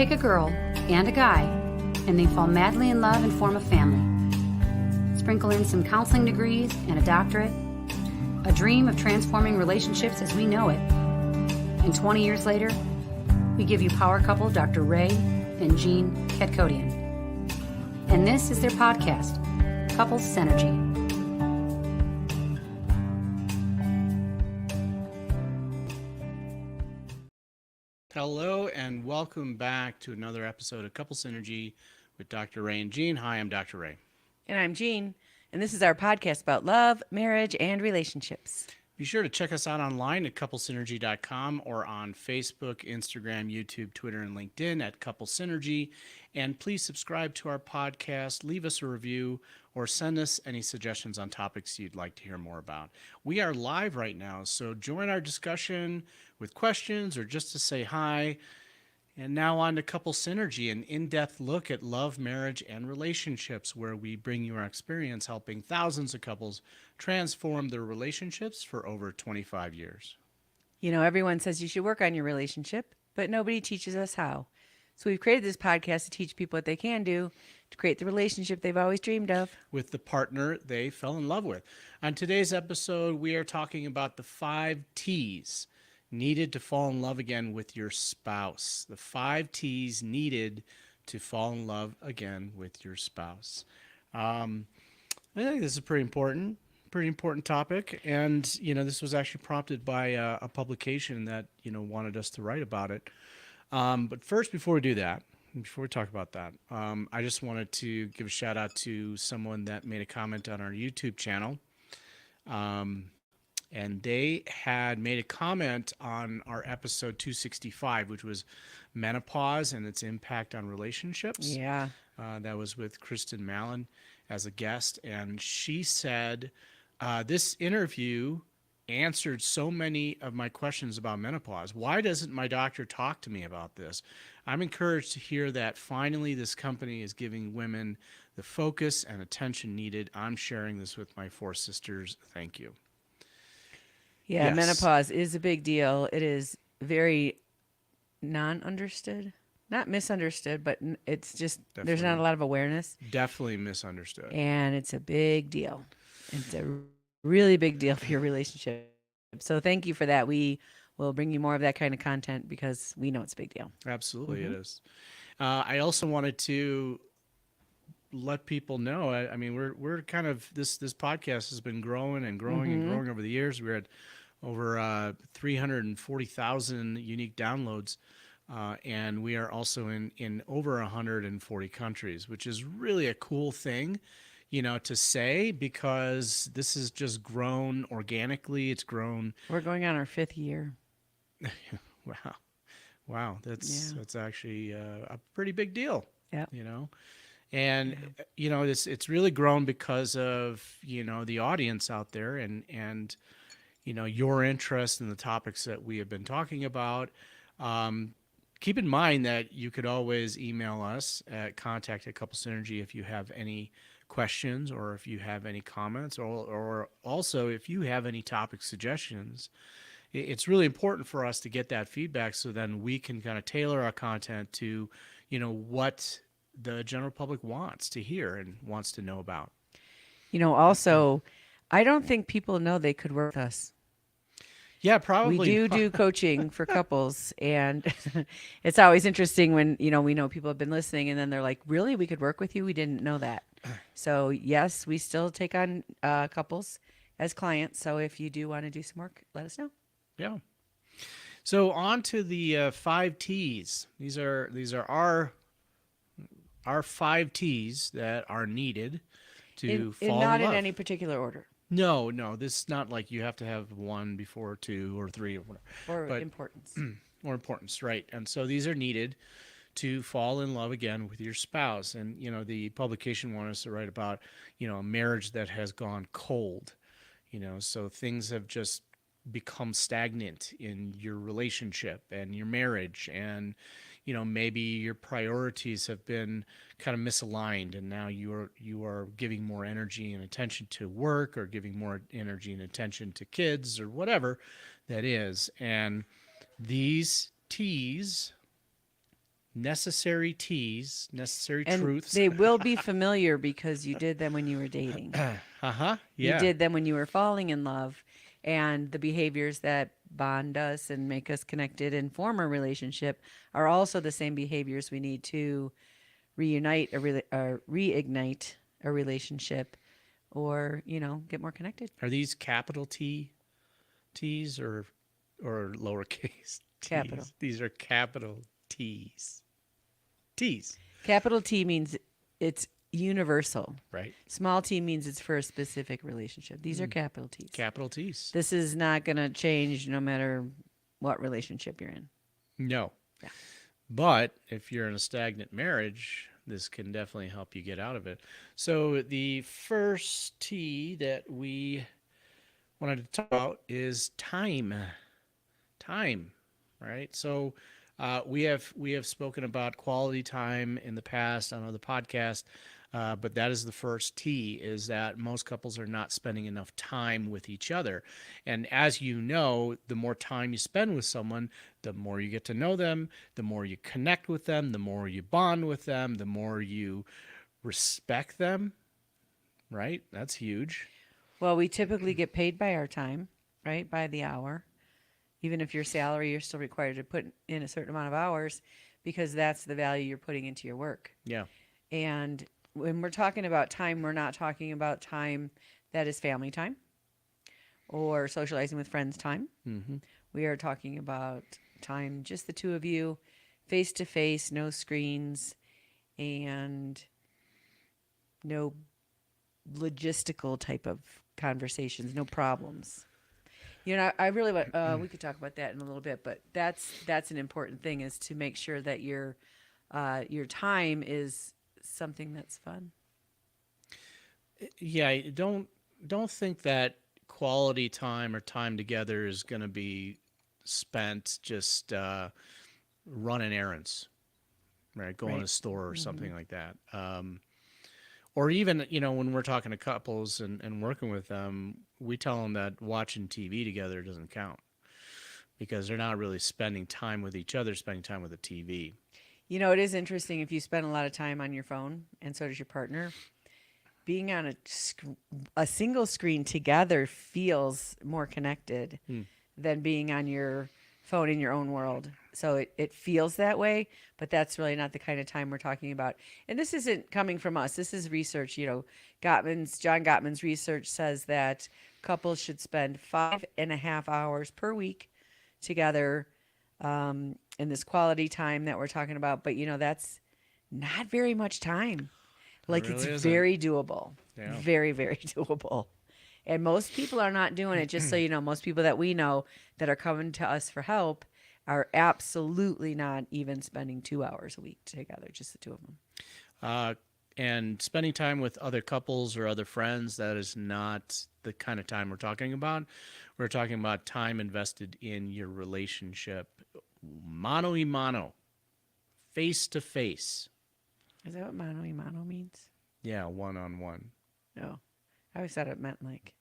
Take a girl and a guy, and they fall madly in love and form a family. Sprinkle in some counseling degrees and a doctorate, a dream of transforming relationships as we know it. And 20 years later, we give you power couple Dr. Ray and Jean Katkodian. And this is their podcast, Couples Synergy. Hello and welcome back to another episode of Couple Synergy with Dr. Ray and Jean. Hi, I'm Dr. Ray. And I'm Jean, and this is our podcast about love, marriage, and relationships. Be sure to check us out online at couplesynergy.com or on Facebook, Instagram, YouTube, Twitter, and LinkedIn at Couple Synergy. And please subscribe to our podcast, leave us a review, or send us any suggestions on topics you'd like to hear more about. We are live right now, so join our discussion with questions or just to say hi. And now on to Couple Synergy, an in-depth look at love, marriage, and relationships, where we bring you our experience helping thousands of couples transform their relationships for over 25 years. You know, everyone says you should work on your relationship, but nobody teaches us how. So we've created this podcast to teach people what they can do to create the relationship they've always dreamed of with the partner they fell in love with. On today's episode, we are talking about the 5 T's needed to fall in love again with your spouse. The 5 T's needed to fall in love again with your spouse. I think this is a pretty important topic. And, you know, this was actually prompted by a publication that, you know, wanted us to write about it. But first, before we do that, before we talk about that, I just wanted to give a shout out to someone that made a comment on our YouTube channel. And they had made a comment on our episode 265, which was menopause and its impact on relationships. Yeah. That was with Kristen Mallon as a guest. And she said, this interview answered so many of my questions about menopause. Why doesn't my doctor talk to me about this? I'm encouraged to hear that finally this company is giving women the focus and attention needed. I'm sharing this with my 4 sisters. Thank you. Yeah, Yes. Menopause is a big deal. It is very non-understood, not misunderstood, but it's just, there's not a lot of awareness. Definitely misunderstood. And it's a big deal. It's a really big deal for your relationship. So thank you for that. We will bring you more of that kind of content because we know it's a big deal. Absolutely, it is. I also wanted to let people know, I mean, we're kind of, this podcast has been growing and growing and growing over the years. We're at over 340,000 unique downloads, and we are also in over 140 countries, which is really a cool thing, you know, to say, because this has just grown organically. It's grown. We're going on our 5th year. Wow. That's actually a pretty big deal. Yeah. You know, and you know, it's really grown because of, you know, the audience out there and you know, your interest in the topics that we have been talking about. Keep in mind that you could always email us at contact@couplesynergy if you have any questions or if you have any comments, or also if you have any topic suggestions. It's really important for us to get that feedback so then we can kind of tailor our content to, you know, what the general public wants to hear and wants to know about. You know, also, I don't think people know they could work with us. Yeah, probably. We do coaching for couples, and it's always interesting when, you know, we know people have been listening and then they're like, really, we could work with you? We didn't know that. So yes, we still take on couples as clients. So if you do want to do some work, let us know. Yeah. So on to the 5 T's. These are our 5 T's that are needed to fall in not love. in any particular order. No, this is not like you have to have 1 before 2 or 3 or whatever. Or importance. Or importance, right. And so these are needed to fall in love again with your spouse. And, you know, the publication wanted us to write about, you know, a marriage that has gone cold, you know, so things have just become stagnant in your relationship and your marriage, and you know, maybe your priorities have been kind of misaligned, and now you are giving more energy and attention to work, or giving more energy and attention to kids, or whatever that is. And these T's necessary T's, necessary And truths. they will be familiar because you did them when you were dating. Uh-huh. You Yeah. did them when you were falling in love. And the behaviors that bond us and make us connected and form a relationship are also the same behaviors we need to reignite a relationship or, get more connected. Are these capital T's or lowercase Capital. T's? These are capital T's. T's, Capital T means it's universal. right? Small t means it's for a specific relationship. These are capital T's. Capital T's. This is not going to change no matter what relationship you're in. No. Yeah. But if you're in a stagnant marriage, this can definitely help you get out of it. So the first T that we wanted to talk about is time. Time, right? So we have spoken about quality time in the past on other podcasts, but that is the first T, is that most couples are not spending enough time with each other. And as you know, the more time you spend with someone, the more you get to know them, the more you connect with them, the more you bond with them, the more you respect them, right? That's huge. Well, we typically get paid by our time, right? By the hour. Even if your salary, you're still required to put in a certain amount of hours because that's the value you're putting into your work. Yeah. And when we're talking about time, we're not talking about time that is family time or socializing with friends time. Mm-hmm. We are talking about time, just the two of you, face to face, no screens, and no logistical type of conversations, no problems. I really want. We could talk about that in a little bit, but that's an important thing, is to make sure that your time is something that's fun. Yeah, don't think that quality time or time together is going to be spent just running errands, right? Going to Right. the store or something like that. Or even, when we're talking to couples and working with them, we tell them that watching TV together doesn't count because they're not really spending time with each other, spending time with the TV. It is interesting if you spend a lot of time on your phone, and so does your partner. Being on a single screen together feels more connected than being on your phone in your own world. So it feels that way, but that's really not the kind of time we're talking about. And this isn't coming from us. This is research. John Gottman's research says that couples should spend 5.5 hours per week together in this quality time that we're talking about. But, that's not very much time. Like, really it's isn't. very doable. Yeah. Very, very doable. And most people are not doing it. Just so you know, most people that we know that are coming to us for help are absolutely not even spending 2 hours a week together, just the two of them. And spending time with other couples or other friends, that is not the kind of time we're talking about. We're talking about time invested in your relationship, mano y mano, face to face. Is that what mano y mano means? Yeah, one-on-one. No. I always thought it meant like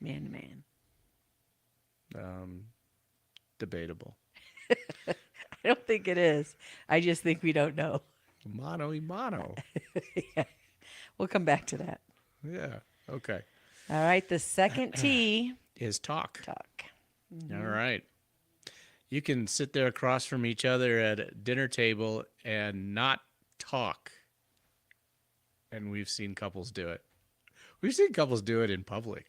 man to man. Debatable. I don't think it is. I just think we don't know. Mano y mano. Yeah. We'll come back to that. Yeah. Okay. All right. The second T, Is talk. talk. All right. You can sit there across from each other at a dinner table and not talk. And we've seen couples do it. We've seen couples do it in public.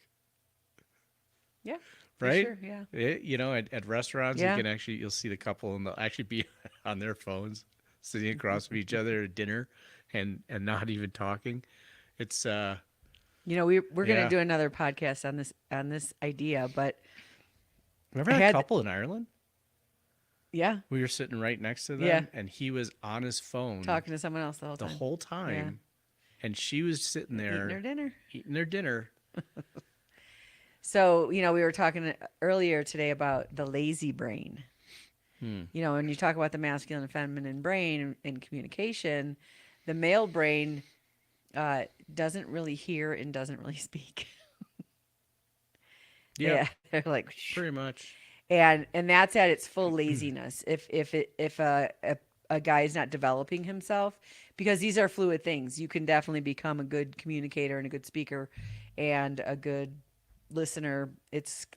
Yeah. for Right? Sure, yeah. At restaurants, Yeah. you'll see the couple and they'll actually be on their phones, sitting across from each other at dinner and not even talking. It's We're going Yeah. to do another podcast on this idea, but remember I that had- couple in Ireland? yeah, We were sitting right next to them, Yeah. and he was on his phone talking to someone else the whole the time. whole time, and she was sitting there Eating their dinner. eating their dinner. So, we were talking earlier today about the lazy brain. When you talk about the masculine and feminine brain in communication, the male brain doesn't really hear and doesn't really speak. Yeah, They're like, pretty much. and that's at its full laziness. If a a guy is not developing himself, because these are fluid things. You can definitely become a good communicator and a good speaker and a good listener.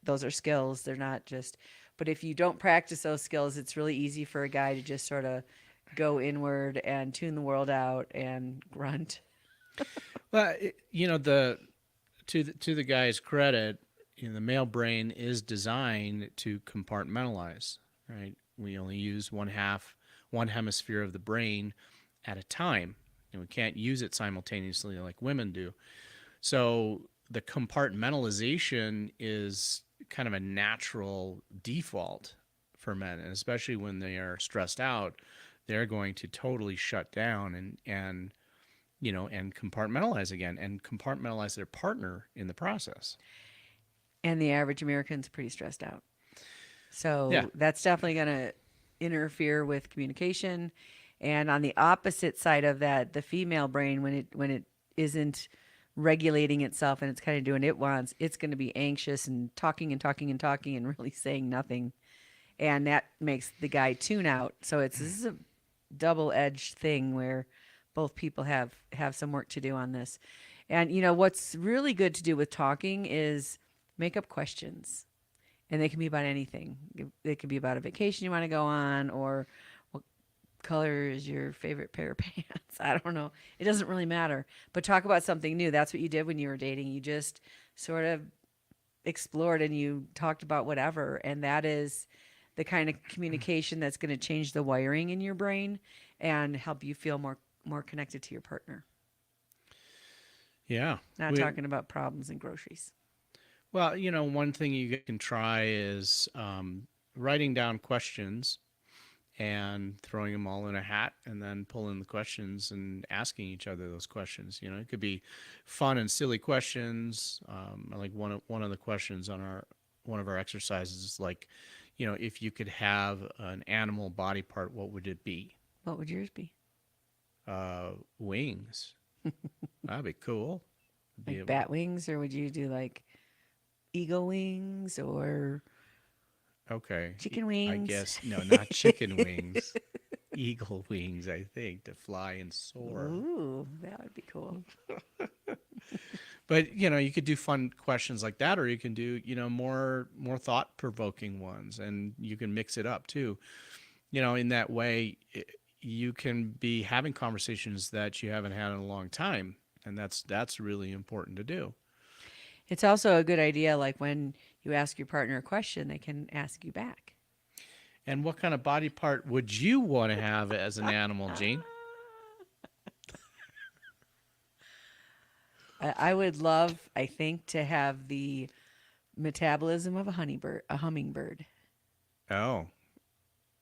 Those are skills. They're not just, but if you don't practice those skills, it's really easy for a guy to just sort of go inward and tune the world out and grunt. Well, the to the guy's credit, the male brain is designed to compartmentalize, right? We only use one hemisphere of the brain at a time, and we can't use it simultaneously like women do. So the compartmentalization is kind of a natural default for men, and especially when they are stressed out, they're going to totally shut down and compartmentalize again and compartmentalize their partner in the process. And the average American's pretty stressed out. So Yeah. that's definitely going to interfere with communication. And on the opposite side of that, the female brain, when it isn't regulating itself and it's kind of doing what it wants, it's going to be anxious and talking and talking and talking and really saying nothing. And that makes the guy tune out. So this is a double-edged thing where both people have some work to do on this. And what's really good to do with talking is make up questions. And they can be about anything. They could be about a vacation you want to go on, or what color is your favorite pair of pants? I don't know. It doesn't really matter. But talk about something new. That's what you did when you were dating. You just sort of explored and you talked about whatever. And that is the kind of communication that's going to change the wiring in your brain and help you feel more connected to your partner. Yeah. Not talking about problems and groceries. Well, one thing you can try is writing down questions and throwing them all in a hat, and then pulling the questions and asking each other those questions. It could be fun and silly questions. I like one of the questions on one of our exercises is like, if you could have an animal body part, what would it be? What would yours be? Wings. That'd be cool. Like bat wings, or would you do like eagle wings or okay, chicken wings? I guess no, not chicken wings. Eagle wings, I think, to fly and soar. Ooh, that would be cool. But you could do fun questions like that, or you can do more thought provoking ones, and you can mix it up too. In that way, you can be having conversations that you haven't had in a long time, and that's really important to do. It's also a good idea, like when you ask your partner a question, they can ask you back. And what kind of body part would you want to have as an animal, Gene? I would love, I think, to have the metabolism of a hummingbird, Oh,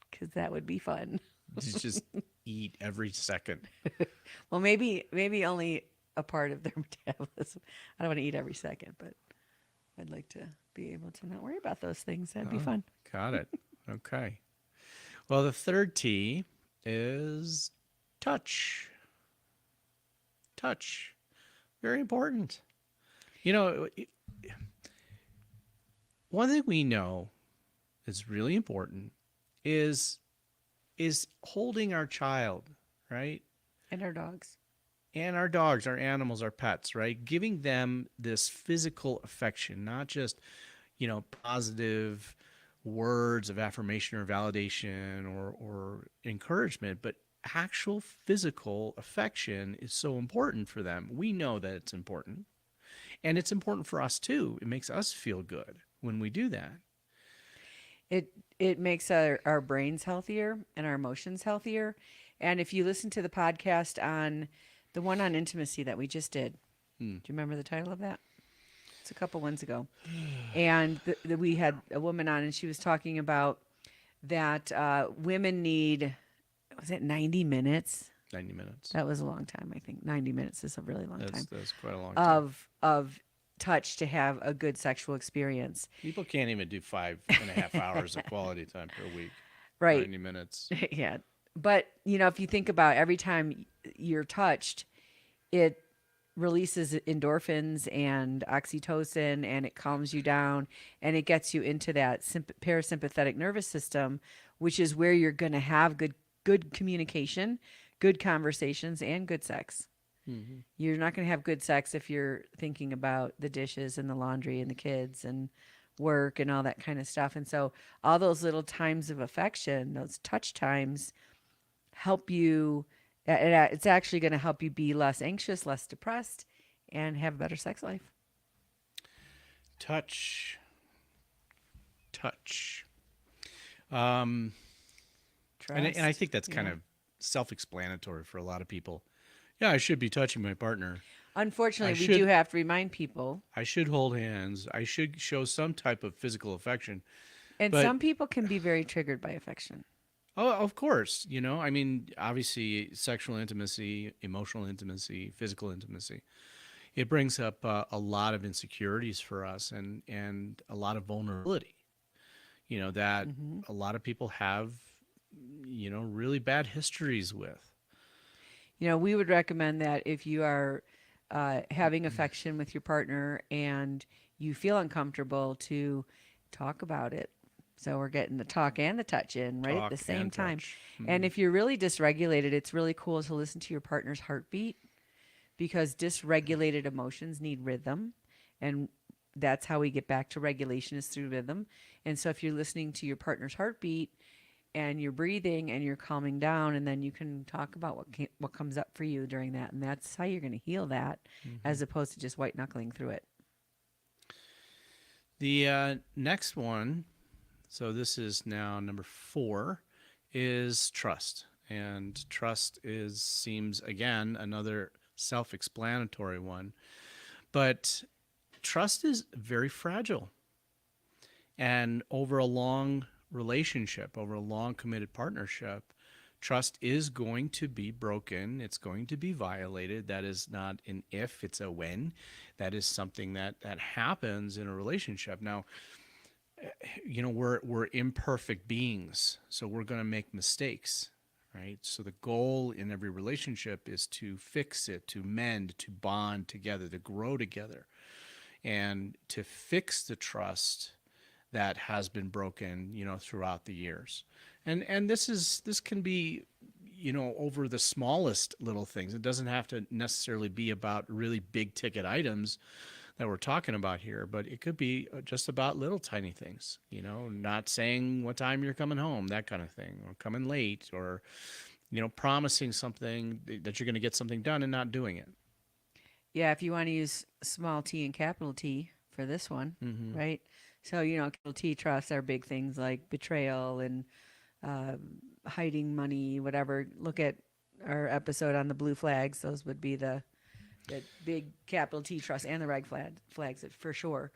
because that would be fun. you just eat every second. Well, maybe only a part of their metabolism. I don't want to eat every second, but I'd like to be able to not worry about those things. That'd be fun. Got it. Okay. Well, the third T is touch. Touch. Very important. One thing we know is really important is holding our child, right? And our dogs. And our dogs, our animals, our pets, right? Giving them this physical affection, not just, positive words of affirmation or validation or encouragement, but actual physical affection is so important for them. We know that it's important. And it's important for us too. It makes us feel good when we do that. It makes our brains healthier and our emotions healthier. And if you listen to the podcast on the one on intimacy that we just did, do you remember the title of that? It's a couple ones ago. And we had a woman on, and she was talking about that women need, was it 90 minutes? 90 minutes. That was a long time, I think. 90 minutes is a really long time. That's quite a long time. Of touch to have a good sexual experience. People can't even do 5.5 hours of quality time per week. Right. 90 minutes. Yeah. But, if you think about every time you're touched, it releases endorphins and oxytocin, and it calms you down, and it gets you into that parasympathetic nervous system, which is where you're going to have good good communication, good conversations, and good sex. Mm-hmm. You're not going to have good sex if you're thinking about the dishes and the laundry and the kids and work and all that kind of stuff. And so, all those little times of affection, those touch times, help you. It's actually going to help you be less anxious, less depressed, and have a better sex life. Touch, touch. Um, and I Trust. think that's kind Yeah. of self-explanatory for a lot of people. Yeah, I should be touching my partner. I Unfortunately, we do should have to remind people, I should hold hands. I should show some type of physical affection. and But some people can be very triggered by affection. oh, of course, I mean, obviously, sexual intimacy, emotional intimacy, physical intimacy, it brings up a lot of insecurities for us and a lot of vulnerability. That Hmm. a lot of people have, really bad histories with. We would recommend that if you are having affection with your partner and you feel uncomfortable, to talk about it. So we're getting the talk and the touch in right at the Talk same and time. touch. And if you're really dysregulated, it's really cool to listen to your partner's heartbeat, because dysregulated emotions need rhythm. And that's how we get back to regulation, is through rhythm. And so if you're listening to your partner's heartbeat and you're breathing and you're calming down, and then you can talk about what comes up for you during that, and that's how you're going to heal that, Mhm. as opposed to just white knuckling through it. The next one, so this is now number 4, is trust. And trust seems again another self-explanatory one, but trust is very fragile. And over a long relationship, over a long committed partnership, trust is going to be broken. It's going to be violated. That is not an if, it's a when. That is something that happens in a relationship. Now, we're imperfect beings, so we're going to make mistakes, right? So the goal in every relationship is to fix it, to mend, to bond together, to grow together, and to fix the trust that has been broken, throughout the years. And this can be, over the smallest little things. It doesn't have to necessarily be about really big ticket items that we're talking about here, but it could be just about little tiny things, not saying what time you're coming home, that kind of thing, or coming late, or, promising something that you're going to get something done and not doing it. Yeah, if you want to use small t and capital T for this one, Mm-hmm. right? So, capital T trusts are big things like betrayal and uh, hiding money, whatever. Look at our episode on the blue flags. Those would be the big capital T trust, and the red flags for sure.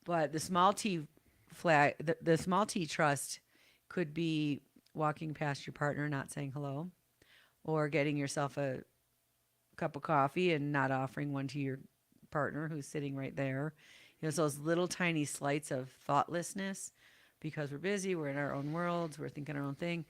But the small t flag, the small t trust could be walking past your partner, not saying hello, or getting yourself a cup of coffee and not offering one to your partner who's sitting right there. It's those little tiny slights of thoughtlessness, because we're busy, we're in our own worlds, we're thinking our own thing,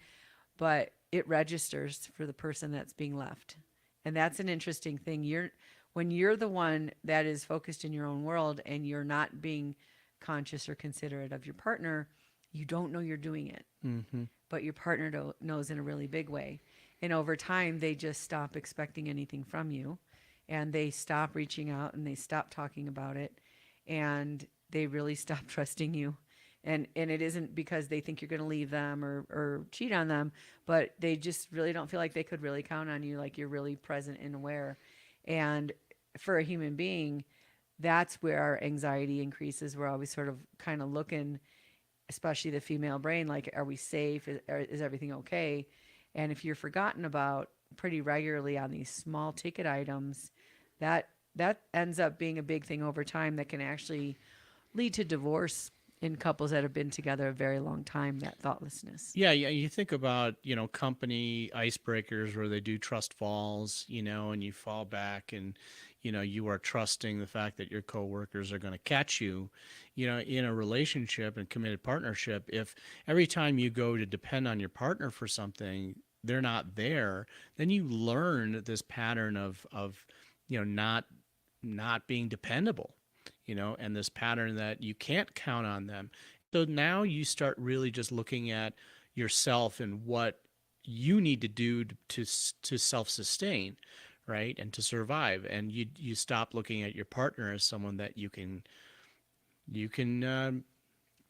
but it registers for the person that's being left. And that's an interesting thing. When you're the one that is focused in your own world and you're not being conscious or considerate of your partner, you don't know you're doing it, Mm-hmm. but your partner knows in a really big way. And over time, they just stop expecting anything from you, and they stop reaching out, and they stop talking about it, and they really stop trusting you. And it isn't because they think you're going to leave them or cheat on them, but they just really don't feel like they could really count on you, like you're really present and aware. And for a human being, that's where our anxiety increases. We're always sort of kind of looking, especially the female brain, like, are we safe? Is everything okay? And if you're forgotten about pretty regularly on these small ticket items, that ends up being a big thing over time that can actually lead to divorce in couples that have been together a very long time, that thoughtlessness. Yeah, yeah. You think about, company icebreakers where they do trust falls, and you fall back and, you are trusting the fact that your coworkers are going to catch you, in a relationship and committed partnership. If every time you go to depend on your partner for something, they're not there, then you learn this pattern of, not being dependable, and this pattern that you can't count on them. So now you start really just looking at yourself and what you need to do to self-sustain, right, and to survive. And you stop looking at your partner as someone that you can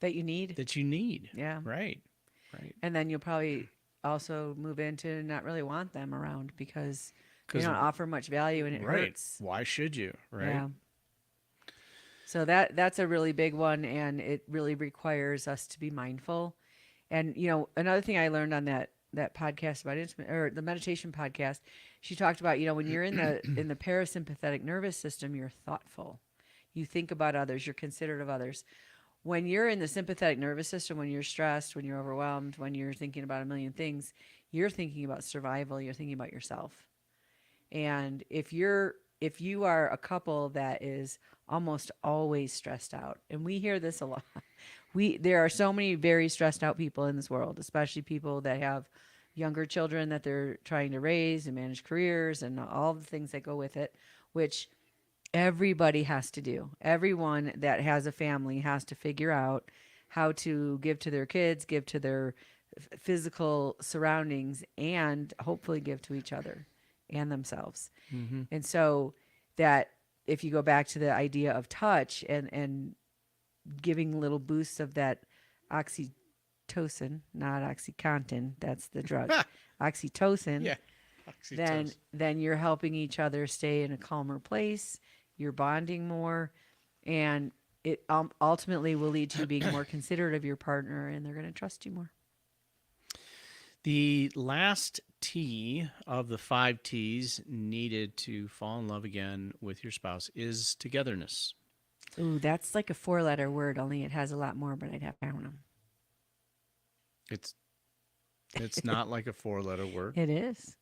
that you need. that you need, Yeah. right, right, And then you'll probably also move into not really want them around because they because don't offer much value and it right, hurts. why should you, right? Yeah. So that's a really big one, and it really requires us to be mindful. And another thing I learned on that podcast about or the meditation podcast, she talked about when you're in the parasympathetic nervous system, you're thoughtful, you think about others, you're considerate of others. When you're in the sympathetic nervous system, when you're stressed, when you're overwhelmed, when you're thinking about a million things, you're thinking about survival, you're thinking about yourself. And if you are a couple that is almost always stressed out, and we hear this a lot. There are so many very stressed out people in this world, especially people that have younger children that they're trying to raise and manage careers and all the things that go with it, which everybody has to do. Everyone that has a family has to figure out how to give to their kids, give to their physical surroundings, and hopefully give to each other and themselves. Mm-hmm. And so that if you go back to the idea of touch and giving little boosts of that oxytocin, not oxycontin, that's the drug, oxytocin, Yeah, then you're helping each other stay in a calmer place. You're bonding more, and it ultimately will lead to you being more considerate of your partner, and they're going to trust you more. The last T of the 5 T's needed to fall in love again with your spouse is togetherness. Ooh, that's like a 4-letter word, only it has a lot more, but I'd have to count them. It's not like a 4-letter word. It is.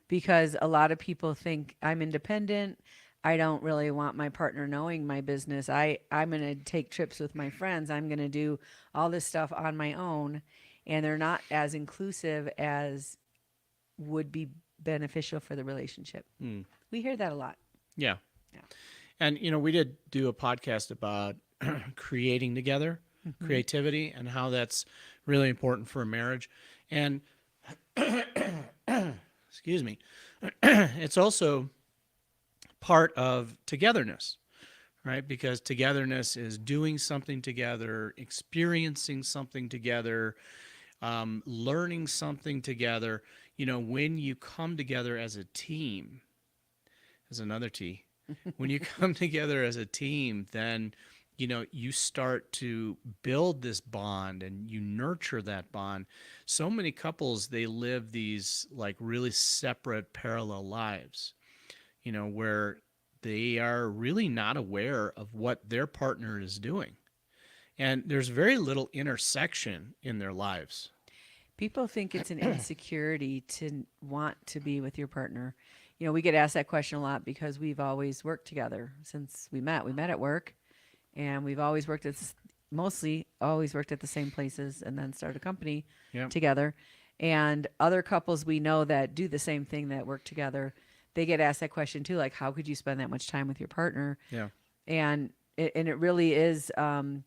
Because a lot of people think I'm independent. I don't really want my partner knowing my business. I'm going to take trips with my friends. I'm going to do all this stuff on my own. And they're not as inclusive as would be beneficial for the relationship. Mm. We hear that a lot. Yeah. Yeah. And, we did do a podcast about creating together, Mm-hmm. creativity, and how that's really important for a marriage. And, excuse me, it's also part of togetherness, right? Because togetherness is doing something together, experiencing something together, learning something together. When you come together as a team, there's another T. When you come together as a team, then, you start to build this bond and you nurture that bond. So many couples, they live these like really separate parallel lives, where they are really not aware of what their partner is doing. And there's very little intersection in their lives. People think it's an insecurity to want to be with your partner. We get asked that question a lot because we've always worked together since we met. We met at work, and we've always worked mostly always worked at the same places, and then started a company together. And other couples we know that do the same thing, that work together, they get asked that question too, like, how could you spend that much time with your partner? Yeah. And it really is an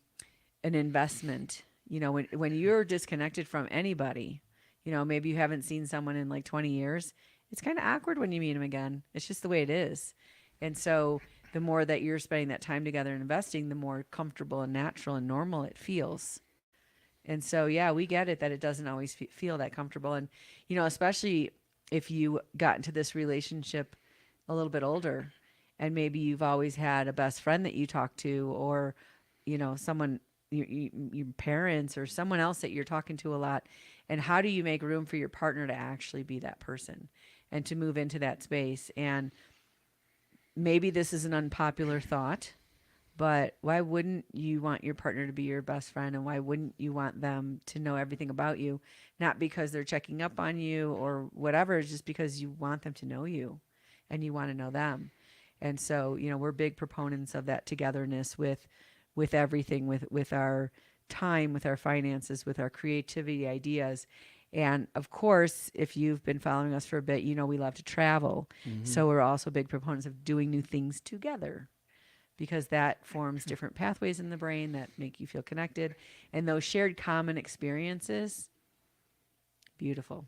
investment. When you're disconnected from anybody, maybe you haven't seen someone in like 20 years, it's kind of awkward when you meet them again. It's just the way it is. And so the more that you're spending that time together and investing, the more comfortable and natural and normal it feels. And so, yeah, we get it that it doesn't always feel that comfortable. And, especially if you got into this relationship a little bit older, and maybe you've always had a best friend that you talk to, or, someone, your parents or someone else that you're talking to a lot. And how do you make room for your partner to actually be that person and to move into that space? And maybe this is an unpopular thought, but why wouldn't you want your partner to be your best friend? And why wouldn't you want them to know everything about you? Not because they're checking up on you or whatever, just because you want them to know you and you want to know them. And so, we're big proponents of that togetherness with everything, with our time, with our finances, with our creativity ideas. And of course, if you've been following us for a bit, we love to travel. Mm-hmm. So we're also big proponents of doing new things together, because that forms different pathways in the brain that make you feel connected. And those shared common experiences, beautiful.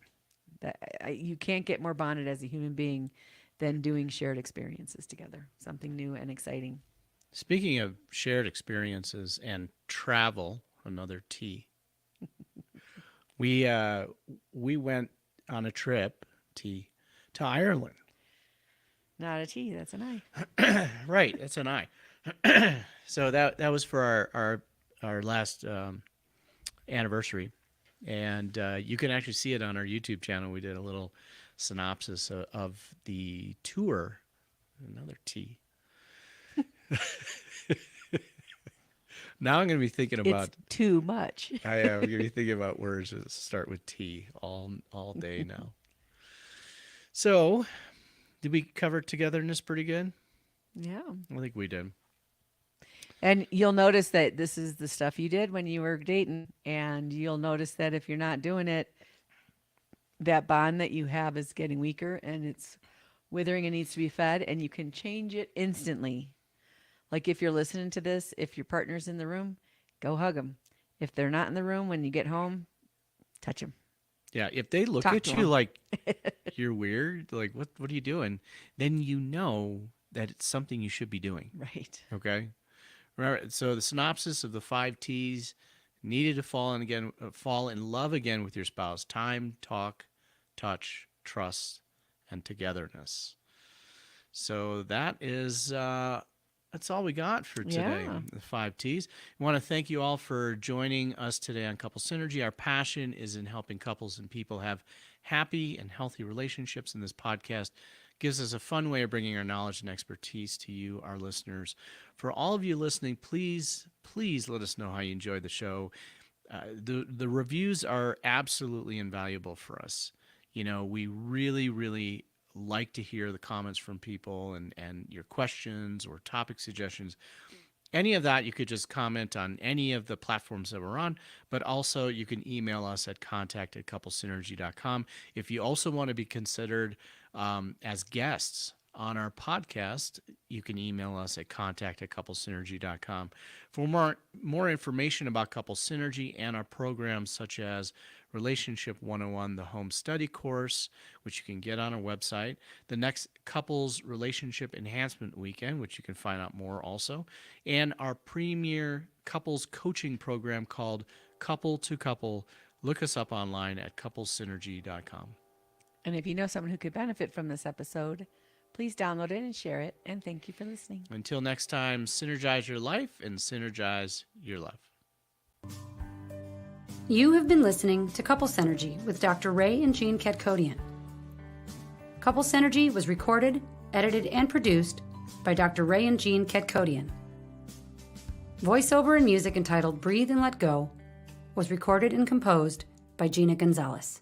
You can't get more bonded as a human being than doing shared experiences together, something new and exciting. Speaking of shared experiences and travel, another T. We went on a trip to Ireland. Not a T, that's an I. Right, it's an I. So that was for our last anniversary, and you can actually see it on our YouTube channel. We did a little synopsis of the tour. Another T. Now I'm going to be thinking about. It's too much. I am going to be thinking about words that start with T all day now. So, did we cover togetherness pretty good? Yeah. I think we did. And you'll notice that this is the stuff you did when you were dating. And you'll notice that if you're not doing it, that bond that you have is getting weaker and it's withering and needs to be fed. And you can change it instantly. Like if you're listening to this, if your partner's in the room, go hug them. If they're not in the room when you get home, touch them. Yeah, if they look Talk at to you 'em. like you're weird, like what are you doing? Then you know that it's something you should be doing. Right. Okay. Remember, so the synopsis of the 5 T's: needed to fall in love again with your spouse. Time, talk, touch, trust, and togetherness. So that is that's all we got for today. Yeah. The 5 T's. I want to thank you all for joining us today on Couple Synergy. Our passion is in helping couples and people have happy and healthy relationships, and this podcast gives us a fun way of bringing our knowledge and expertise to you, our listeners. For all of you listening, please let us know how you enjoyed the show. The reviews are absolutely invaluable for us. You know, we really like to hear the comments from people and your questions or topic suggestions. Any of that, you could just comment on any of the platforms that we're on, but also you can email us at contact@couplesynergy.com. If you also want to be considered as guests on our podcast, you can email us at contact@couplesynergy.com. For more information about Couple Synergy and our programs such as Relationship 101, the home study course, which you can get on our website, the next Couples Relationship Enhancement Weekend, which you can find out more also, and our premier couples coaching program called Couple to Couple. Look us up online at couplesynergy.com. And if you know someone who could benefit from this episode, please download it and share it. And thank you for listening. Until next time, synergize your life and synergize your love. You have been listening to Couple Synergy with Dr. Ray and Jean Ketkodian. Couple Synergy was recorded, edited, and produced by Dr. Ray and Jean Ketkodian. Voiceover and music entitled Breathe and Let Go was recorded and composed by Gina Gonzalez.